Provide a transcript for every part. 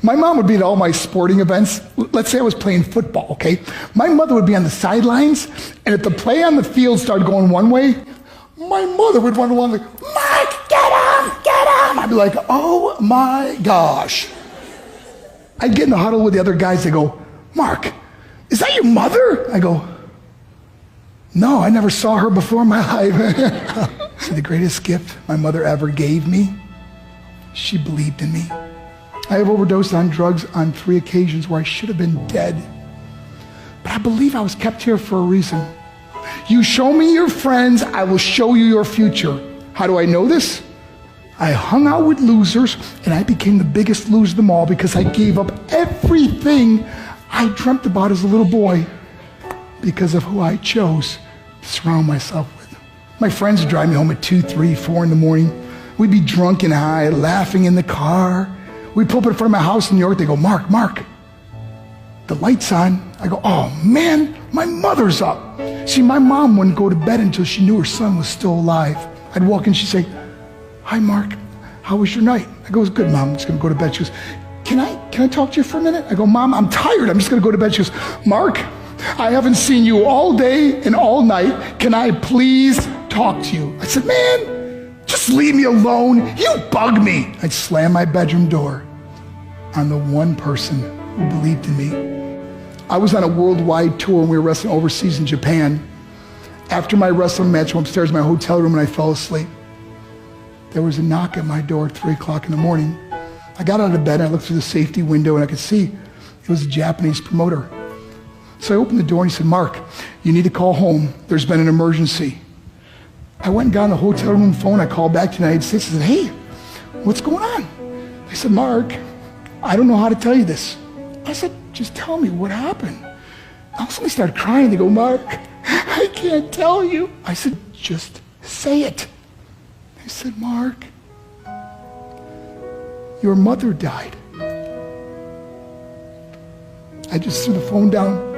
My mom would be at all my sporting events. Let's say I was playing football, okay? My mother would be on the sidelines, and if the play on the field started going one way, my mother would run along like, Mark, get him, get him. I'd be like, oh my gosh. I'd get in the huddle with the other guys. They go, Mark, is that your mother? I go, no, I never saw her before in my life. See, the greatest gift my mother ever gave me, she believed in me. I have overdosed on drugs on 3 occasions where I should have been dead. But I believe I was kept here for a reason. You show me your friends, I will show you your future. How do I know this? I hung out with losers, and I became the biggest loser of them all because I gave up everything I dreamt about as a little boy because of who I chose to surround myself with. My friends would drive me home at 2, 3, 4 in the morning. We'd be drunk and high, laughing in the car. We'd pull up in front of my house in New York. They go, Mark, the light's on. I go, oh man, my mother's up. See, my mom wouldn't go to bed until she knew her son was still alive. I'd walk in, she'd say, hi Mark, how was your night? I go, it was good, Mom, I'm just gonna go to bed. She goes, can I talk to you for a minute? I go, Mom, I'm tired, I'm just gonna go to bed. She goes, Mark, I haven't seen you all day and all night. Can I please talk to you? I said, man, just leave me alone. You bug me. I'd slam my bedroom door on the one person who believed in me. I was on a worldwide tour and we were wrestling overseas in Japan. After my wrestling match, I went upstairs in my hotel room and I fell asleep. There was a knock at my door at 3 o'clock in the morning. I got out of bed and I looked through the safety window and I could see it was a Japanese promoter. So I opened the door and he said, Mark, you need to call home. There's been an emergency. I went and got on the hotel room phone. I called back to the United States and said, hey, what's going on? They said, Mark, I don't know how to tell you this. I said, just tell me what happened. I suddenly started crying. They go, Mark, I can't tell you. I said, just say it. They said, Mark, your mother died. I just threw the phone down.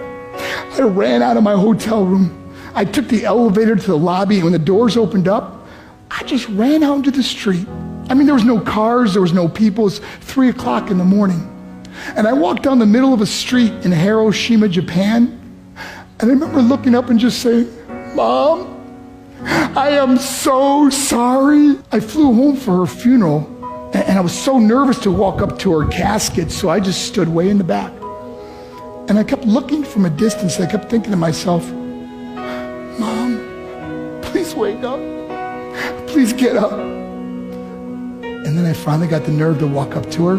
I ran out of my hotel room. I took the elevator to the lobby, and when the doors opened up, I just ran out into the street. I mean, there was no cars, there was no people. It was 3 o'clock in the morning. And I walked down the middle of a street in Hiroshima, Japan, and I remember looking up and just saying, Mom, I am so sorry. I flew home for her funeral, and I was so nervous to walk up to her casket, so I just stood way in the back. And I kept looking from a distance. I kept thinking to myself, Mom, please wake up. Please get up. And then I finally got the nerve to walk up to her.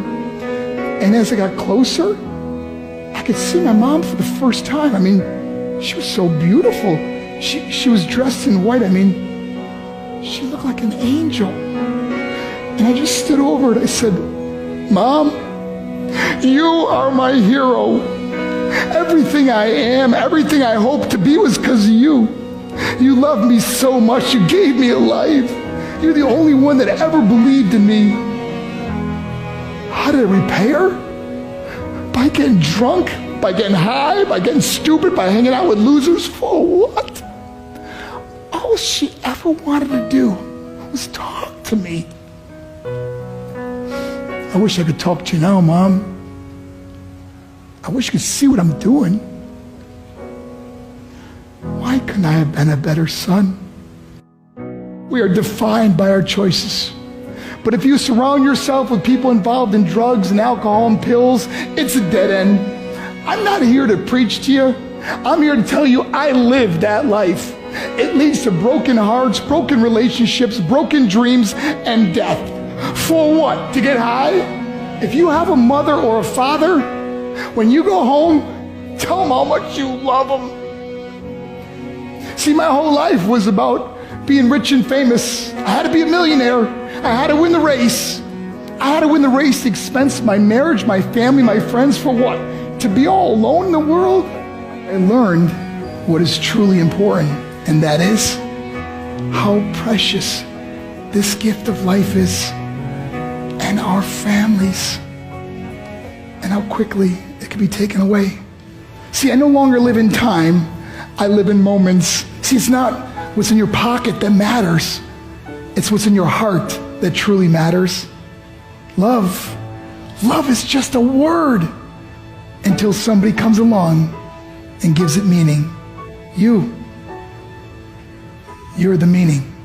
And as I got closer, I could see my mom for the first time. I mean, she was so beautiful. She was dressed in white. I mean, she looked like an angel. And I just stood over it. I said, Mom, you are my hero. Everything I am, everything I hope to be was because of you. You loved me so much. You gave me a life. You're the only one that ever believed in me. How did I repay her? By getting drunk, by getting high, by getting stupid, by hanging out with losers? For what? All she ever wanted to do was talk to me. I wish I could talk to you now, Mom. I wish you could see what I'm doing. Why couldn't I have been a better son? We are defined by our choices. But if you surround yourself with people involved in drugs and alcohol and pills, it's a dead end. I'm not here to preach to you. I'm here to tell you I lived that life. It leads to broken hearts, broken relationships, broken dreams, and death. For what? To get high? If you have a mother or a father, when you go home, tell them how much you love them. See, my whole life was about being rich and famous. I had to be a millionaire. I had to win the race. I had to win the race at the expense of my marriage, my family, my friends. For what? To be all alone in the world? I learned what is truly important, and that is how precious this gift of life is, and our families, and how quickly it can be taken away. See, I no longer live in time. I live in moments. See, it's not what's in your pocket that matters. It's what's in your heart that truly matters. Love Love is just a word until somebody comes along and gives it meaning. You're the meaning.